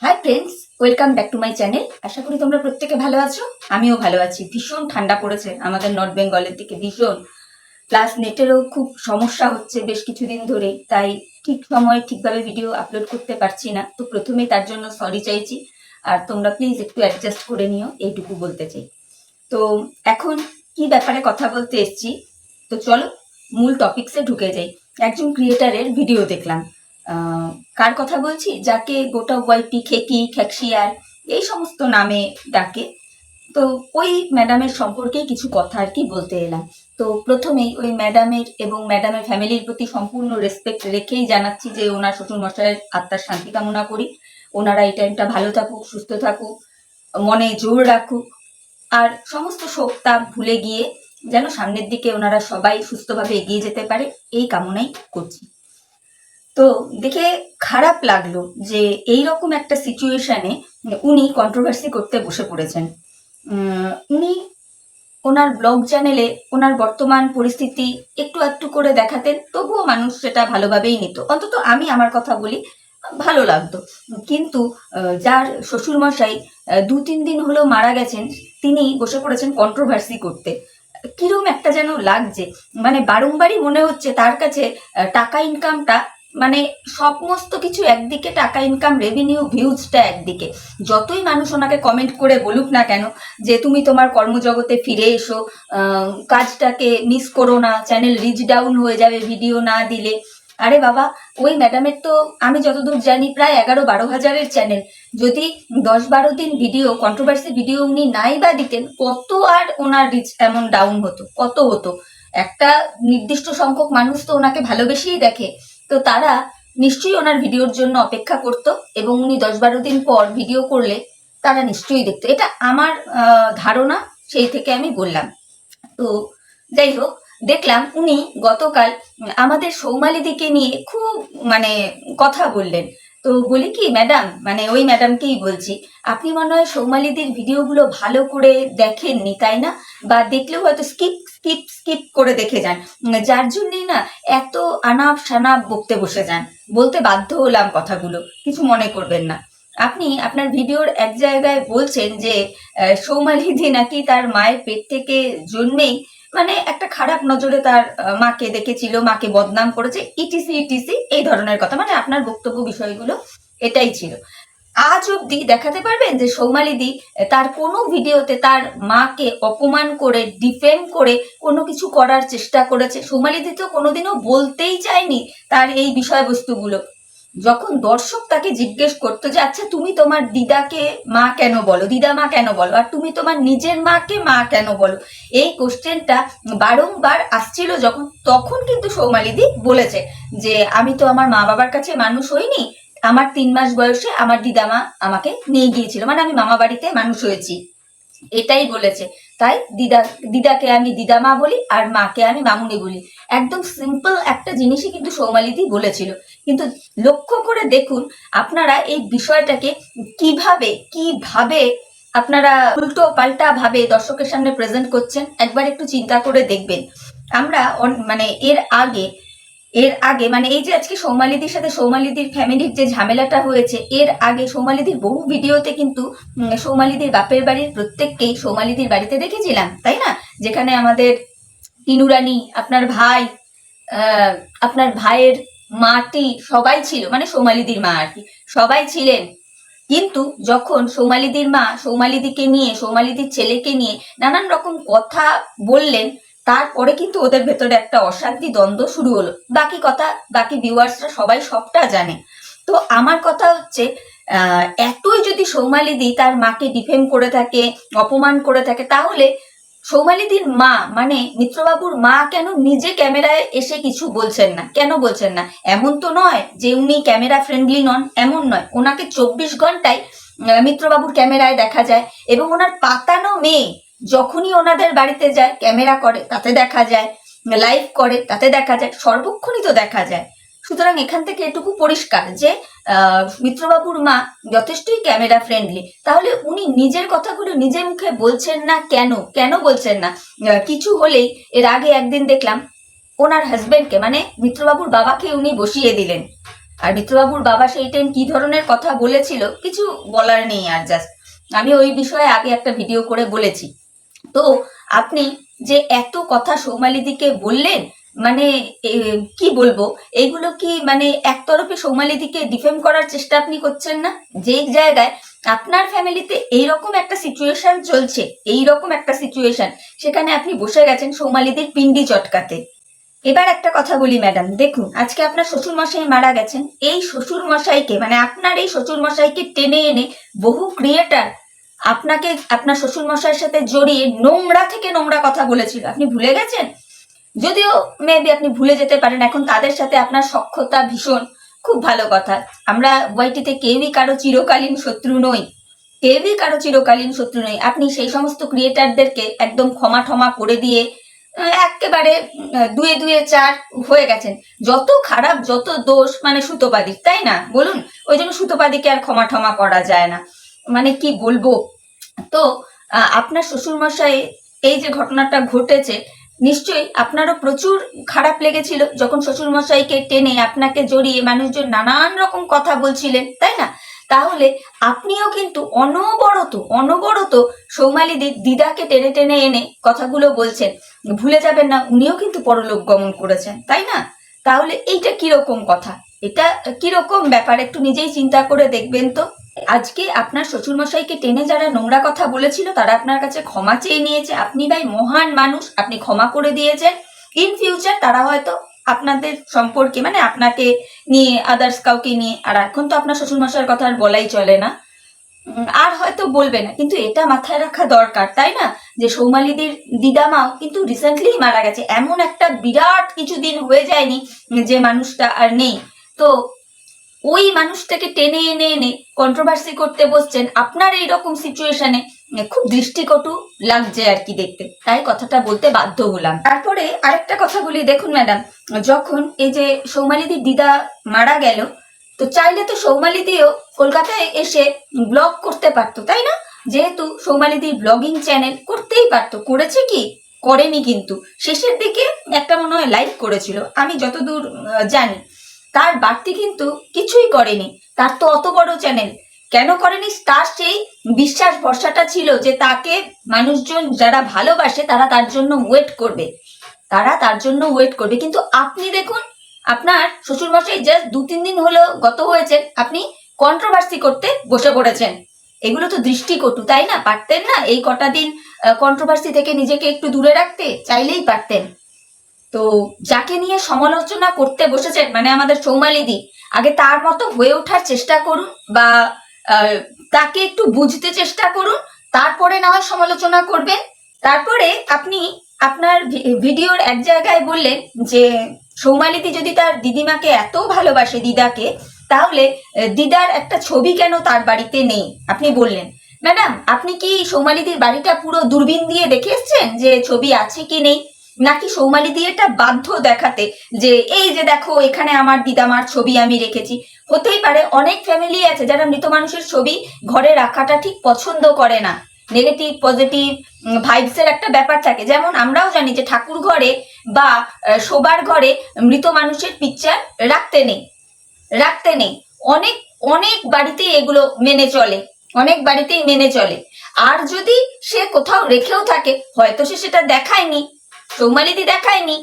High friends, welcome back to my channel. আশা করি তোমরা প্রত্যেকে ভালো আছো। আমিও ভালো আছি। ভীষণ ঠান্ডা পড়েছে আমাদের নর্থ বেঙ্গলের দিকে, ভীষণ। প্লাস নেটেরও খুব সমস্যা হচ্ছে বেশ কিছুদিন ধরেই, তাই ঠিক সময়ে ঠিকভাবে ভিডিও আপলোড করতে পারছি না। তো প্রথমেই তার জন্য সরি চাইছি, আর তোমরা প্লিজ একটু অ্যাডজাস্ট করে নিও, এইটুকু বলতে চাই। তো এখন কি ব্যাপারে কথা বলতে এসছি, তো চলো মূল টপিকসে ঢুকে যাই। একজন ক্রিয়েটারের ভিডিও দেখলাম। কার কথা বলছি? যাকে গোটা ওয়াইটি, খেকি, খ্যাকশিয়ার এই সমস্ত নামে ডাকে। তো ওই ম্যাডামের সম্পর্কেই কিছু কথা আর কি বলতে এলাম। তো প্রথমেই ওই ম্যাডামের এবং ম্যাডামের ফ্যামিলির প্রতি সম্পূর্ণ রেসপেক্ট রেখেই জানাচ্ছি যে ওনার শ্বশুর মশাইয়ের আত্মার শান্তি কামনা করি। ওনারা এই টাইমটা ভালো থাকুক, সুস্থ থাকুক, মনে জোর রাখুক, আর সমস্ত শোক তাপ ভুলে গিয়ে যেন সামনের দিকে ওনারা সবাই সুস্থভাবে এগিয়ে যেতে পারে, এই কামনাই করছি। তো দেখে খারাপ লাগলো যে এই রকম একটা সিচুয়েশনে উনি কন্ট্রোভার্সি করতে বসে পড়েছেন। উনি ওনার ব্লগ চ্যানেলে ওনার বর্তমান পরিস্থিতি একটু একটু করে দেখাতেন, তবুও মানুষ সেটা ভালোভাবেই নিত। অন্তত আমি আমার কথা বলি, ভালো লাগতো। কিন্তু যার শ্বশুরমশাই 2-3 দিন হলো মারা গেছেন, তিনি বসে পড়েছেন কন্ট্রোভার্সি করতে। কিরম একটা যেন লাগছে, মানে বারংবারই মনে হচ্ছে তার কাছে টাকা ইনকামটা, মানে সমস্ত কিছু একদিকে, টাকা ইনকাম, রেভিনিউ, ভিউজটা একদিকে। যতই মানুষ ওনাকে কমেন্ট করে বলুক না কেন যে তুমি তোমার কর্মজগতে ফিরে এসো, কাজটাকে মিস করো না, চ্যানেল রিচ ডাউন হয়ে যাবে ভিডিও না দিলে। আরে বাবা, ওই ম্যাডামের তো আমি যতদূর জানি প্রায় 11-12 হাজারের চ্যানেল। যদি 10-12 দিন ভিডিও, কন্ট্রোভার্সি ভিডিও উনি নাই বা দিতেন, কত আর ওনার রিচ এমন ডাউন হতো, কত হতো। একটা নির্দিষ্ট সংখ্যক মানুষ তো ওনাকে ভালোবেসেই দেখে, তো তারা নিশ্চয়ই ওনার ভিডিওর জন্য অপেক্ষা করত, এবং উনি 10-12 দিন পর ভিডিও করলে তারা নিশ্চয়ই দেখতো। এটা আমার ধারণা, সেই থেকে আমি বললাম। তো যাই হোক, দেখলাম উনি গতকাল আমাদের সৌমালিদিকে নিয়ে খুব মানে কথা বললেন। তো বলি কি ম্যাডাম, মানে ওই ম্যাডামকেই বলছি, আপনি মনে হয় সৌমালিদির ভিডিওগুলো ভালো করে দেখেননি, তাই না? বা দেখলেও হয়তো স্কিপ স্কিপ স্কিপ করে দেখে যান, যার জন্যই না এত আনাপ শানাপ বকতে বসে যান। বলতে বাধ্য হলাম কথাগুলো, কিছু মনে করবেন না। আপনি আপনার ভিডিওর এক জায়গায় বলছেন যে সৌমালিদি নাকি তার মায়ের পেট থেকে জন্মেই মানে একটা খারাপ নজরে তার মাকে দেখেছিল, মাকে বদনাম করেছে, ইটিসি ইটিসি এই ধরনের কথা। মানে আপনার বক্তব্য বিষয়গুলো এটাই ছিল। আজ অব্দি দেখাতে পারবেন যে সৌমালিদি তার কোনো ভিডিওতে তার মাকে অপমান করে, ডিফেম করে কোনো কিছু করার চেষ্টা করেছে? সৌমালিদি তো কোনোদিনও বলতেই চায়নি তার এই বিষয়বস্তুগুলো। যখন দর্শক তাকে জিজ্ঞেস করতো যে আচ্ছা তুমি তোমার দিদাকে মা কেন বলো, দিদা মা কেন বলো, আর তুমি তোমার নিজের মাকে মা কেন বলো, এই কোশ্চেনটা বারংবার আসছিল যখন, তখন কিন্তু সৌমালিদি বলেছে যে আমি তো আমার মা বাবার কাছে মানুষ হইনি, আমার 3 মাস বয়সে আমার দিদামা আমাকে নিয়ে গিয়েছিল, মানে আমি মামা বাড়িতে মানুষ হয়েছি, এটাই বলেছে। তাই দিদাকে আমি দিদামা বলি, আর মাকে আমি মামুনি বলি। একদম সিম্পল একটা জিনিসই কিন্তু সৌমালিদি বলেছিল। কিন্তু লক্ষ্য করে দেখুন আপনারা এই বিষয়টাকে কিভাবে কিভাবে আপনারা উল্টো পাল্টা ভাবে দর্শকের সামনে প্রেজেন্ট করছেন, একবার একটু চিন্তা করে দেখবেন। আমরা মানে এর আগে মানে এই যে আজকে সৌমালিদির সাথে সৌমালিদির ফ্যামিলির যে ঝামেলাটা হয়েছে, এর আগে সৌমালিদির বহু ভিডিওতে কিন্তু সৌমালিদির বাপের বাড়ির প্রত্যেককেই সৌমালিদির বাড়িতে দেখেছিলাম, তাই না? যেখানে আমাদের টিনুরানি, আপনার ভাই, আপনার ভাইয়ের মাটি সবাই ছিল, মানে সৌমালিদির মা আর কি, সবাই ছিলেন। কিন্তু যখন সৌমালিদির মা সৌমালিদিকে নিয়ে, সৌমালিদির ছেলেকে নিয়ে নানান রকম কথা বললেন, তারপরে কিন্তু ওদের ভেতরে একটা অশান্তি, দ্বন্দ্ব শুরু হলো। বাকি কথা বাকি ভিউয়ার্সরা সবাই সবটা জানে। তো আমার কথা হচ্ছে, এতই যদি সৌমালিদি তার মাকে ডিফেম করে থাকে, অপমান করে থাকে, তাহলে সৌমালিদির মা মানে মিত্রবাবুর মা কেন নিজে ক্যামেরায় এসে কিছু বলছেন না? কেন বলছেন না? এমন তো নয় যে উনি ক্যামেরা ফ্রেন্ডলি নন, এমন নয়। ওনাকে 24 ঘন্টায় মিত্রবাবুর ক্যামেরায় দেখা যায়, এবং ওনার পাতানো মেয়ে যখনই ওনাদের বাড়িতে যায় ক্যামেরা করে তাতে দেখা যায়, লাইভ করে তাতে দেখা যায়, সর্বক্ষণই তো দেখা যায়। সুতরাং এখান থেকে এটুকু পরিষ্কার যে মিত্রবাবুর মা যথেষ্টই ক্যামেরা ফ্রেন্ডলি। তাহলে উনি নিজের কথাগুলো নিজের মুখে বলছেন না কেন? কেন বলছেন না? কিছু হলেই, এর আগে একদিন দেখলাম ওনার হাজবেন্ডকে, মানে মিত্রবাবুর বাবাকে উনি বসিয়ে দিলেন। আর মিত্রবাবুর বাবা সেই টাইম কি ধরনের কথা বলেছিল কিছু বলার নেই। আর জাস্ট আমি ওই বিষয়ে আগে একটা ভিডিও করে বলেছি। তো আপনি যে এত কথা সৌমালিদিকে বললেন, মানে কি বলবো, এইগুলো কি মানে একতরফে সৌমালিদিকে ডিফেম করার চেষ্টা আপনি করছেন না? যেই জায়গায় আপনার ফ্যামিলিতে এইরকম একটা সিচুয়েশন চলছে, এইরকম একটা সিচুয়েশন, সেখানে আপনি বসে গেছেন সৌমালিদির পিন্ডি চটকাতে। এবার একটা কথা বলি ম্যাডাম, দেখুন আজকে আপনার শ্বশুর মশাই মারা গেছেন, এই শ্বশুর মশাইকে মানে আপনার এই শ্বশুর মশাইকে টেনে এনে বহু ক্রিয়েটার আপনাকে আপনার শ্বশুর মশাইয়ের সাথে জড়িয়ে নোংরা থেকে নোংরা কথা বলেছিল, আপনি ভুলে গেছেন? যদিও মেবি আপনি ভুলে যেতে পারেন, এখন তাদের সাথে আপনার সখ্যতা ভীষণ, খুব ভালো কথা। আমরা ওয়াইটিতে কেউই কারো চিরকালীন শত্রু নই, কেউই কারো চিরকালীন শত্রু নই। আপনি সেই সমস্ত ক্রিয়েটারদেরকে একদম ক্ষমা ঠমা করে দিয়ে একেবারে দুয়ে দুয়ে চার হয়ে গেছেন। যত খারাপ যত দোষ মানে সুতোপাদির, তাই না বলুন? ওই জন্য সুতোপাদিকে আর ক্ষমা ঠমা করা যায় না, মানে কি বলবো। তো আপনার শ্বশুরমশাই এই যে ঘটনাটা ঘটেছে, নিশ্চয়ই আপনারও প্রচুর খারাপ লেগেছিল যখন শ্বশুরমশাইকে টেনে আপনাকে জড়িয়ে মানুষজন নানান রকম কথা বলছিলেন, তাই না? তাহলে আপনিও কিন্তু অনবরত অনবরত সৌমালিদির দিদাকে টেনে টেনে এনে কথাগুলো বলছেন। ভুলে যাবেন না উনিও কিন্তু পরলোক গমন করেছেন, তাই না? তাহলে এইটা কিরকম কথা, এটা কিরকম ব্যাপার, একটু নিজেই চিন্তা করে দেখবেন তো। আজকে আপনার শ্বশুরমশাইকে টেনে যারা নোংরা কথা বলেছিল তারা আপনার কাছে ক্ষমা চেয়ে নিয়েছে, আপনি ভাই মহান মানুষ, আপনি ক্ষমা করে দিয়েছেন। ইন ফিউচার তারা হয়তো আপনাদের সম্পর্কে মানে আপনাকে নিয়ে আদার্স কাউকে নিয়ে, আর এখন তো আপনার শ্বশুরমশাইয়ের কথা আর বলাই চলে না, আর হয়তো বলবে না, কিন্তু এটা মাথায় রাখা দরকার, তাই না, যে সৌমালিদির দিদামাও কিন্তু রিসেন্টলি মারা গেছে, এমন একটা বিরাট কিছুদিন হয়ে যায়নি যে মানুষটা আর নেই। তো ওই মানুষটাকে টেনে এনে এনে কন্ট্রোভার্সি করতে বসছেন আপনার এইরকম সিচুয়েশনে, খুব দৃষ্টিকটু লাগছে আর কি দেখতে, তাই কথাটা বলতে বাধ্য হলাম। তারপরে আরেকটা কথা বলি, দেখুন ম্যাডাম, যখন এই যে সৌমালিদির দিদা মারা গেল, তো চাইলে তো সৌমালিদিও কলকাতায় এসে ব্লগ করতে পারতো, তাই না? যেহেতু সৌমালিদির ব্লগিং চ্যানেল, করতেই পারতো, করেছে কি? করেনি, কিন্তু শেষের দিকে একটা মনে হয় লাইভ করেছিল আমি যতদূর জানি, তার বাড়তি কিন্তু কিছুই করেনি। তার তো অত বড় চ্যানেল, কেন করেনি? তার সেই বিশ্বাস ভরসাটা ছিল যে তাকে মানুষজন যারা ভালোবাসে তারা তার জন্য ওয়েট করবে, তারা তার জন্য ওয়েট করবে। কিন্তু আপনি দেখুন, আপনার শ্বশুরমশাই জাস্ট 2-3 দিন হলো গত হয়েছে, আপনি কন্ট্রোভার্সি করতে বসে পড়েছেন। এগুলো তো দৃষ্টিকটু, তাই না? পারতেন না এই কটা দিন কন্ট্রোভার্সি থেকে নিজেকে একটু দূরে রাখতে? চাইলেই পারতেন। তো যাকে নিয়ে সমালোচনা করতে বসেছেন মানে আমাদের সৌমালিদি, আগে তার মতো হয়ে ওঠার চেষ্টা করুন, বা তাকে একটু বুঝতে চেষ্টা করুন, তারপরে না হয় সমালোচনা করবেন। তারপরে আপনি আপনার ভিডিওর এক জায়গায় বললেন যে সৌমালিদি যদি তার দিদিমাকে এত ভালোবাসে, দিদাকে, তাহলে দিদার একটা ছবি কেন তার বাড়িতে নেই আপনি বললেন। ম্যাডাম, আপনি কি সৌমালিদির বাড়িটা পুরো দূরবীন দিয়ে দেখে এসছেন যে ছবি আছে কি নেই, নাকি সৌমালিদি এটা বাধ্য দেখাতে যে এই যে দেখো এখানে আমার দিদামার ছবি আমি রেখেছি? হতেই পারে অনেক ফ্যামিলি আছে যারা মৃত মানুষের ছবি ঘরে রাখাটা ঠিক পছন্দ করে না, নেগেটিভ পজিটিভ ভাইবসের একটা ব্যাপার থাকে। যেমন আমরাও জানি যে ঠাকুর ঘরে বা শোবার ঘরে মৃত মানুষের পিকচার রাখতে নেই। অনেক অনেক বাড়িতেই এগুলো মেনে চলে, অনেক বাড়িতেই মেনে চলে। আর যদি সে কোথাও রেখেও থাকে, হয়তো সে সেটা দেখায়নি, সৌমালিদি দেখায়নি।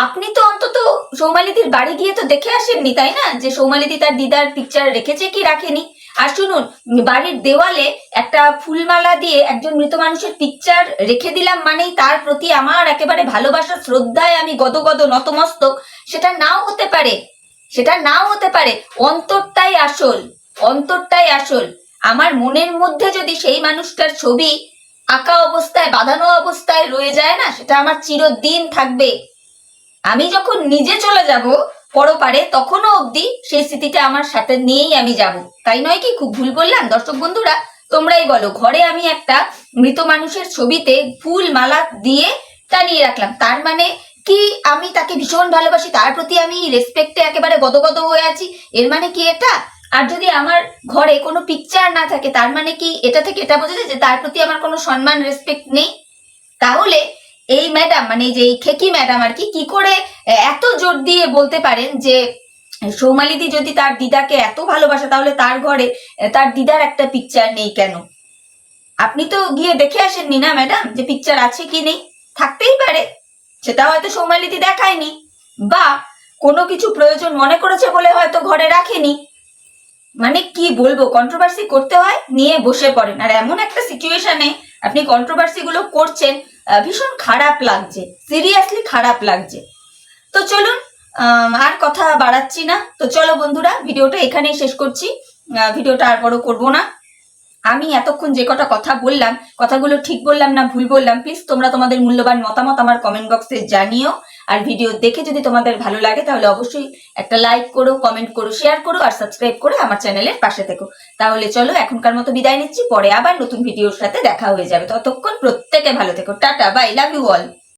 আপনি তো অন্তত সৌমালিদির বাড়ি গিয়ে তো দেখে আসেননি, তাই না, যে সৌমালিদি তার দিদার পিকচার রেখেছে কি রাখেনি? আর শুনুন, বাড়ির দেওয়ালে একটা ফুলমালা দিয়ে একজন মৃত মানুষের পিকচার রেখে দিলাম মানেই তার প্রতি আমার একেবারে ভালোবাসা শ্রদ্ধায় আমি গদগদ নতমস্তক, সেটা নাও হতে পারে, সেটা নাও হতে পারে। অন্তরটাই আসল, অন্তরটাই আসল। আমার মনের মধ্যে যদি সেই মানুষটার ছবি আঁকা অবস্থায় বাঁধানো অবস্থায় রয়ে যায় না, সেটা আমার চিরদিন থাকবে। আমি যখন নিজে চলে যাব পরপারে, তখনও অবধি সেই স্মৃতিটা আমার সাথে নিয়েই আমি যাব, তাই নয় কি? খুব ভুল বললাম? দর্শক বন্ধুরা তোমরাই বলো, ঘরে আমি একটা মৃত মানুষের ছবিতে ফুল মালা দিয়ে টানিয়ে রাখলাম, তার মানে কি আমি তাকে ভীষণ ভালোবাসি, তার প্রতি আমি রেসপেক্টে একেবারে গদগদ হয়ে আছি, এর মানে কি এটা? আর যদি আমার ঘরে কোনো পিকচার না থাকে, তার মানে কি এটা থেকে এটা বোঝা যায় যে তার প্রতি আমার কোনো সম্মান রেসপেক্ট নেই? তাহলে এই ম্যাডাম মানে যে এই খেকি ম্যাডাম আর কি করে এত জোর দিয়ে বলতে পারেন যে সৌমালিদি যদি তার দিদাকে এত ভালোবাসে তাহলে তার ঘরে তার দিদার একটা পিকচার নেই কেন? আপনি তো গিয়ে দেখে আসেননি না ম্যাডাম যে পিকচার আছে কি নেই? থাকতেই পারে, সেটা হয়তো সৌমালিদি দেখায়নি, বা কোনো কিছু প্রয়োজন মনে করেছে বলে হয়তো ঘরে রাখেনি। মানে কি বলবো, কন্ট্রোভার্সি করতে হয় নিয়ে বসে পড়েন, আর এমন একটা সিচুয়েশনে আপনি কন্ট্রোভার্সি গুলো করছেন, ভীষণ খারাপ লাগছে, সিরিয়াসলি খারাপ লাগছে। তো চলুন, আর কথা বাড়াচ্ছি না, তো চলো বন্ধুরা ভিডিওটা এখানেই শেষ করছি। ভিডিওটা আর বড় করবো না। আমি এতক্ষণ যে কটা কথা বললাম, কথাগুলো ঠিক বললাম না ভুল বললাম, প্লিজ তোমরা তোমাদের মূল্যবান মতামত আমার কমেন্ট বক্সে জানিও। আর ভিডিও দেখে যদি তোমাদের ভালো লাগে তাহলে অবশ্যই একটা লাইক করো, কমেন্ট করো, শেয়ার করো, আর সাবস্ক্রাইব করে আমার চ্যানেলের পাশে থেকো। তাহলে চলো এখনকার মতো বিদায় নিচ্ছি, পরে আবার নতুন ভিডিওর সাথে দেখা হয়ে যাবে। ততক্ষণ প্রত্যেকে ভালো থেকো, tata, bye, love you all.